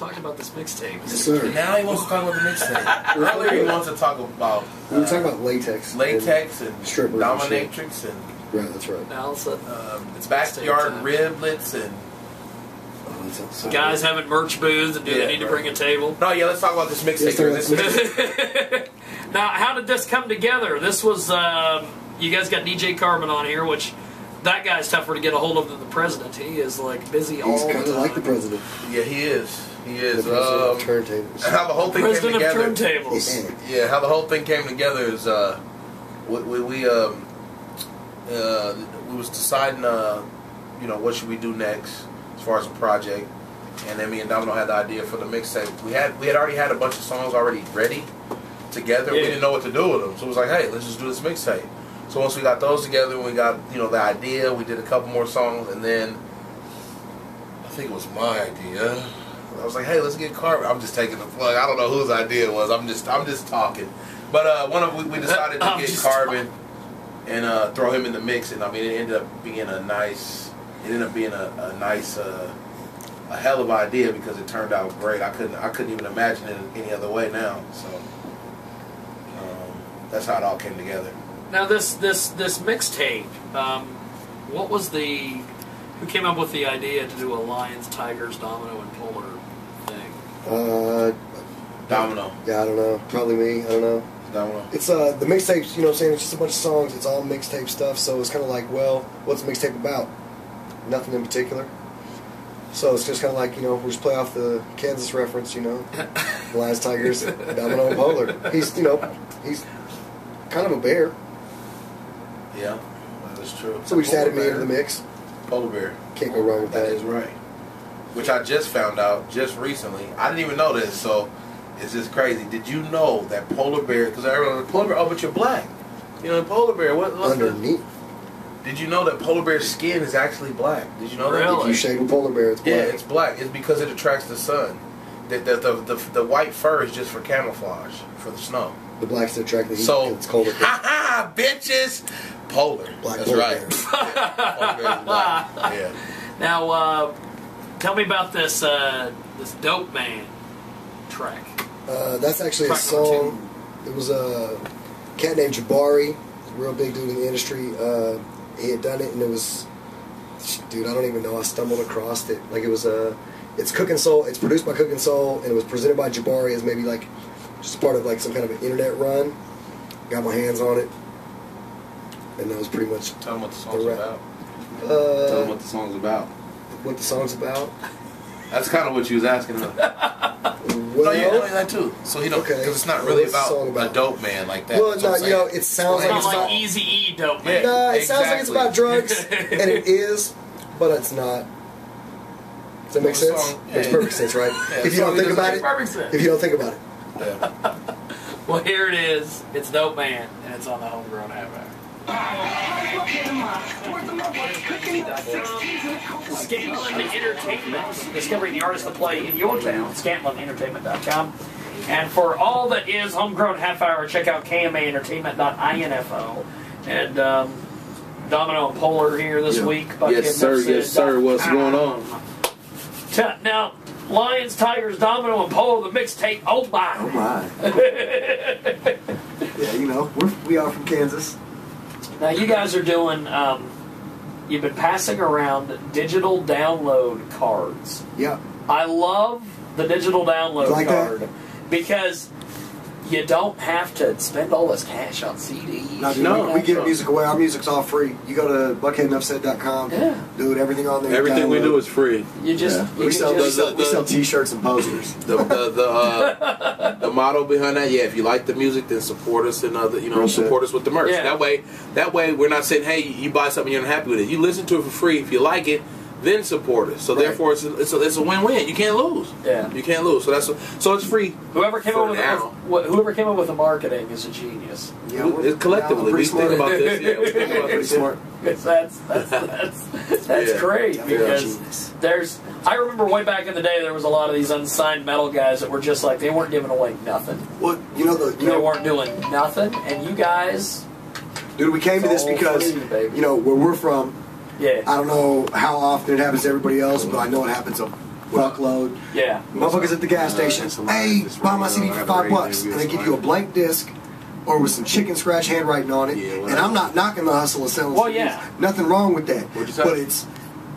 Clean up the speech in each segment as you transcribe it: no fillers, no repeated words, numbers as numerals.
talk about this mixtape. Yes, sir. Now he wants to talk about the mixtape. Earlier he wants to talk about... we were talking about latex. Latex and dominatrix and... Right, that's right. Now it's backyard riblets and... guys having merch booths and do they need to bring a table? No, yeah, let's talk about this mixtape. Now, how did this come together? This was, you guys got DJ Carbon on here, which that guy's tougher to get a hold of than the president. He is like busy all the time. He's kind of like the president. Yeah, he is. He is. The president of turntables. How the whole thing came together. President of turntables. Yeah, how the whole thing came together is we was deciding, you know, what should we do next as far as a project. And then me and Domino had the idea for the mixtape. We had already had a bunch of songs already ready together. Yeah. We didn't know what to do with them, so it was like, hey, let's just do this mixtape. So once we got those together, we got, you know, the idea. We did a couple more songs, and then I think it was my idea. I was like, hey, let's get Carbon. I'm just taking the plug. I don't know whose idea it was. I'm just talking. But we decided to get Carbon and throw him in the mix, and I mean it ended up being a nice. It ended up being a nice. A hell of an idea because it turned out great. I couldn't even imagine it any other way now. So that's how it all came together. Now this mixtape, what was who came up with the idea to do a Lions, Tigers, Domino, and Polar thing? Domino. Yeah, I don't know. Probably me. I don't know. Domino. It's the mixtapes. You know what I'm saying? It's just a bunch of songs. It's all mixtape stuff. So it's kind of like, well, what's the mixtape about? Nothing in particular. So it's just kind of like, you know, we just play off the Kansas reference, you know, Lions, Tigers, Domino, and Polar. He's, you know, he's kind of a bear. Yeah, that is true. So we just added me into the mix. Polar bear. Can't go wrong with that. That is right. Which I just found out just recently. I didn't even know this, so it's just crazy. Did you know that polar bear? Because everyone, polar bear, oh, but you're black. You know, polar bear. What's underneath? Did you know that polar bear's skin is actually black? Did you know that? Really? If you shave a polar bear, it's black. Yeah, it's black. It's because it attracts the sun. The white fur is just for camouflage, for the snow. The black's to attract the heat. So, it's colder. Ha bitches! Polar. Black That's polar right. bear. Yeah, polar bear is black. Yeah. Now, tell me about this Dope Man track. That's actually track a song. It was a cat named Jabari, a real big dude in the industry. He had done it, and it was, dude, I don't even know. I stumbled across it. Like, it was it's Cookin' Soul. It's produced by Cookin' Soul, and it was presented by Jabari as maybe like just part of like some kind of an internet run. Got my hands on it, and that was pretty much. Tell them what the song's about. Tell them what the song's about. What the song's about? That's kind of what you was asking him. Well, no, you know that too. So you know, because it's not really about a dope man like that. Well, no, you know, it sounds like it's about Eazy-E Dope Man. Yeah, no, it exactly. sounds like it's about drugs, and it is, but it's not. Does that make sense? Yeah. Makes perfect sense, right? Yeah, if you don't think about perfect sense. it, if you don't think about it. Yeah. Well, here it is. It's Dope Man, and it's on the Homegrown Half Hour. Scantlin Entertainment, discovering the artists that play in your town. ScantlinEntertainment.com. And for all that is Homegrown Half Hour, check out KMAentertainment.info. And Domino and Polar here this week. Yes, sir. Yes, sir. What's going on? Now, Lions, Tigers, Domino, and Polar, the mixtape. Oh my! Oh my! Yeah, you know, we are from Kansas. Now you guys are doing. You've been passing around digital download cards. Yeah. I love the digital download card because you don't have to spend all this cash on CDs. No, we give music away. Our music's all free. You go to buckheadenoughsaid.com. Yeah. Dude, everything on there. Everything we do is free. You just we sell T-shirts and posters. The motto behind that, if you like the music, then support us and support us with the merch. Yeah. That way, we're not saying, hey, you buy something you're unhappy with it. You listen to it for free. If you like it, then support us. So therefore, it's a win-win. You can't lose. Yeah, you can't lose. So it's free. Whoever came up with the marketing is a genius. Yeah, collectively we think about this. Yeah, we think about pretty smart. That's great because I remember way back in the day there was a lot of these unsigned metal guys that were just like they weren't giving away nothing. Well, they weren't doing nothing, and you guys, dude, we came to this because free, where we're from. Yeah. I don't know how often it happens to everybody else, but I know it happens a fuckload. Yeah. Motherfuckers at the gas station. Hey, buy my CD for $5, and they give you a blank disc or with some chicken scratch handwriting on it. Yeah, and I'm not knocking the hustle of selling Well, CDs. yeah. Nothing wrong with that. What'd you say? But it's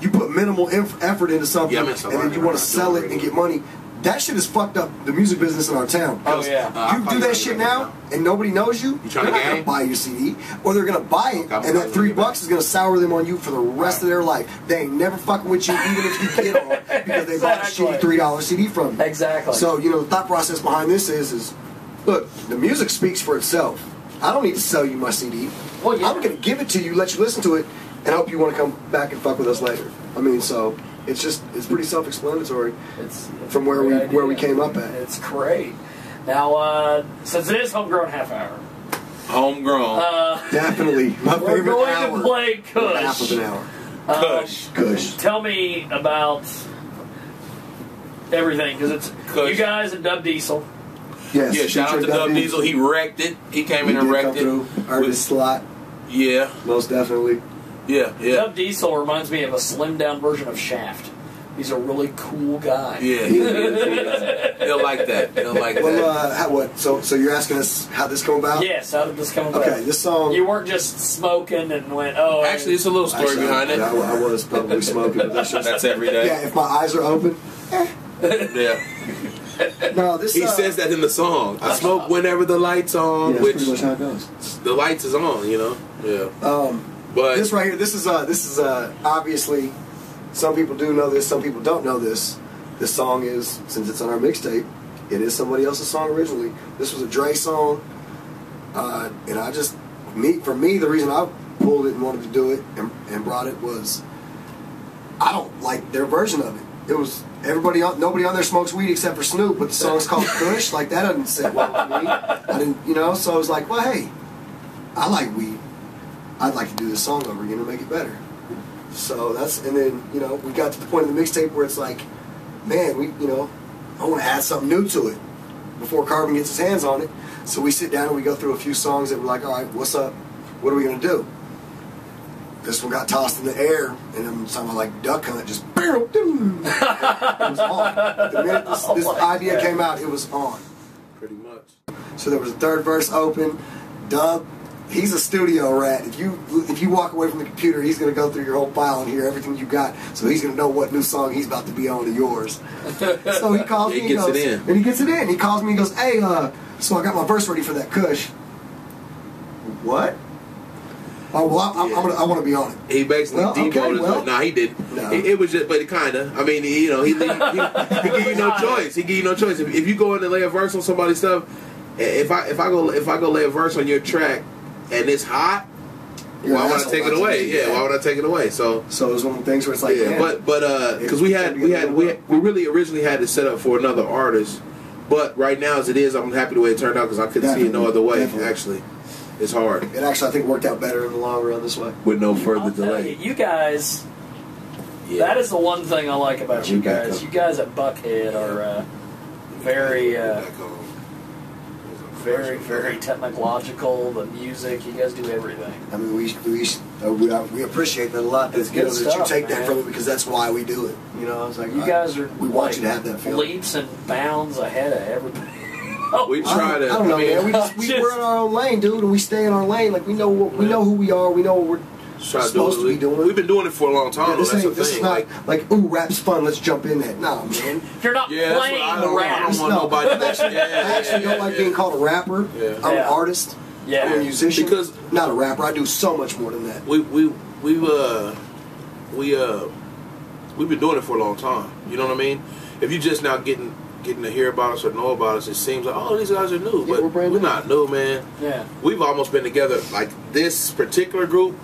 you put minimal effort into something, Yeah, I mean, and then you want to sell it and get money. That shit has fucked up the music business in our town. Oh, yeah. You do that shit now, and nobody knows you. trying They're to not gonna game? buy your CD, or they're gonna buy it, and that $3 is gonna sour them on you for the rest of their life. They ain't never fucking with you, even if you get on, because they bought a shitty $3 CD from you. Exactly. So the thought process behind this is, look, the music speaks for itself. I don't need to sell you my CD. Well, yeah. I'm gonna give it to you, let you listen to it, and hope you want to come back and fuck with us later. I mean, so it's pretty self-explanatory It's from where we came up at. It's great. Now, since it is Homegrown Half Hour, Homegrown. Definitely my we're favorite going hour. to play Half of Kush. an hour. Kush. Kush. Tell me about everything, because it's Kush. you guys and Dub Diesel. Yes. Yeah, shout out to featuring Dub Diesel. He wrecked it. He came in and did wrecked come it. through. Earned his slot, Yeah, most definitely. yeah, yeah. Dub Diesel reminds me of a slimmed down version of Shaft. He's a really cool guy. Yeah, he'll like that. He'll like that. Well, what? So you're asking us how this come about? Yes, how did this come about? Okay, this song. You weren't just smoking and went, oh. Actually, it's a little story Actually, behind it. I was probably smoking, but that's just That's every day. yeah. If my eyes are open. Yeah. No, this. He says that in the song. I smoke whenever the light's on, Yeah, that's which pretty much how it goes. the lights is on, Yeah. But This right here, this is obviously, some people do know this, some people don't know this. This song is, since it's on our mixtape, it is somebody else's song originally. This was a Dre song, and for me, the reason I pulled it and wanted to do it and brought it was, I don't like their version of it. It was nobody on there smokes weed except for Snoop, but the song's called Kush. Like that doesn't sit well with me. I didn't, so I was like, well, hey, I like weed. I'd like to do this song over again and make it better. So and then, we got to the point in the mixtape where it's like, man, I want to add something new to it before Carbon gets his hands on it. So we sit down and we go through a few songs that we're like, all right, what's up? What are we going to do? This one got tossed in the air, and I'm talking about like Duck Hunt, just it was on. The minute this idea came out, it was on. pretty much. So there was a third verse open. Dub, he's a studio rat. If you walk away from the computer, he's gonna go through your whole file and hear everything you got. So he's gonna know what new song he's about to be on of yours. So he calls me. He gets it in. And he gets it in. He calls me and goes, "Hey, so I got my verse ready for that Kush." What? Oh well, I want to be on it. He basically demoted it. Nah, he didn't. No. It was just, but it kinda. I mean, he give you no choice. He give you no choice. If you go in and lay a verse on somebody's stuff, if I go lay a verse on your track and it's hot, why would I take it away? Yeah, why would I take it away? So it was one of the things where it's like, yeah, man, but because we really originally had it set up for another artist, but right now as it is, I'm happy the way it turned out because I couldn't see it no other way. Definitely. Actually, it's hard. It actually, I think, worked out better in the long run this way. With no further I'll tell delay. you guys, that is the one thing I like about you guys. You guys at Buckhead are very, very technological. The music, you guys do everything. I mean, we appreciate that a lot. It's That, good that stuff, you take that man. from it because that's why we do it. It's like You guys are we want you to have that feeling. leaps and bounds ahead of everybody. We try to. I don't know, man. We're in our own lane, dude, and we stay in our lane. Like we know who we are. We know what we're supposed to be doing. We've been doing it for a long time. This That's the is thing. not like, ooh, rap's fun. Let's jump in that. Nah, man. You're not Yeah, that's playing what I the don't- I rap. don't want nobody. I actually don't like being called a rapper. Yeah. I'm an artist. Yeah. I'm a musician. Because- not a rapper. I do so much more than that. We've been doing it for a long time. You know what I mean? If you just now getting to hear about us or know about us, it seems like, oh, these guys are new. Yeah, But we're not new, man. Yeah. We've almost been together, like this particular group.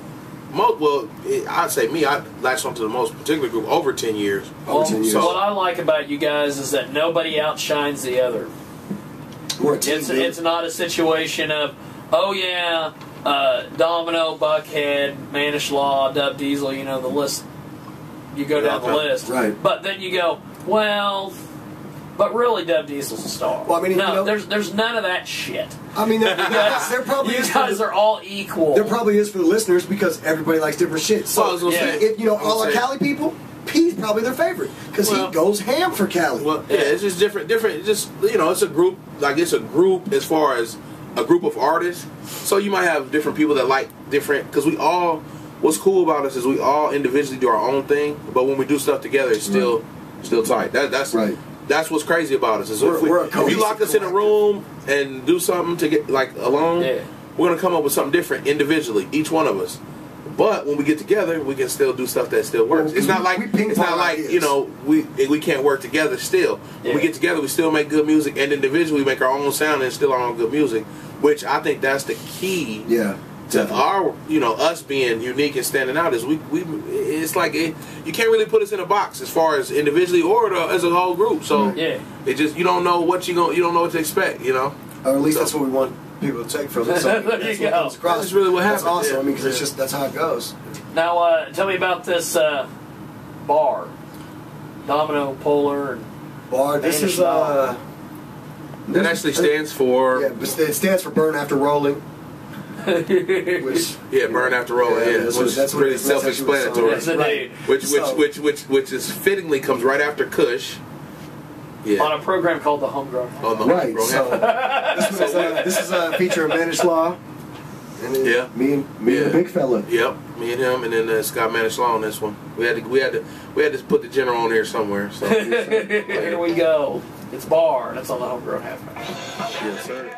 I'd say me, I latched onto the most particular group over 10 years. Well, 10 years. so what I like about you guys is that nobody outshines the other. We're a team, dude. It's not a situation of, oh yeah, Domonoe, Buckhead, Manish Law, Dub Diesel, the list. You go down the list. Right. But then you go, well, but really Dub Diesel's a star. Well, I mean, no, there's none of that shit. I mean, there probably You is. guys are all equal. There probably is for the listeners because everybody likes different shit. So, Well, I was gonna say- all our Cali people, P's probably their favorite because he goes ham for Cali. Well, yeah, it's just different. Just it's a group. Like it's a group as far as a group of artists. So you might have different people that like different. Because we all, what's cool about us is we all individually do our own thing, but when we do stuff together, it's still tight. That's right. That's what's crazy about us. Is if you lock us in a room and do something to get like alone, we're gonna come up with something different individually, each one of us. But when we get together, we can still do stuff that still works. It's not like we can't work together still. When we get together, we still make good music, and individually we make our own sound and still our own good music. Which I think that's the key to our us being unique and standing out. Is it's like you can't really put us in a box as far as individually or as a whole group. So it just you don't know what you don't know what to expect. Or at least that's what we want people to take from it. So there you go. That's really what happens. That's awesome. I mean, because that's how it goes. Now, tell me about this bar, Domonoe, Polar, and bar. This is that actually stands for it stands for Burn After Rolling. Which Burn After Rolling. That's pretty self-explanatory. Yes, indeed. Which is fittingly comes right after Kush. Yeah. On a program called The Homegrown. Right. So this is a feature of Manish and me and the big fella. Yep, me and him, and then Scott Manish on this one. We had to put the general on here somewhere. So here we go. It's Bar. That's on the Homegrown Half Hour. Yes, sir.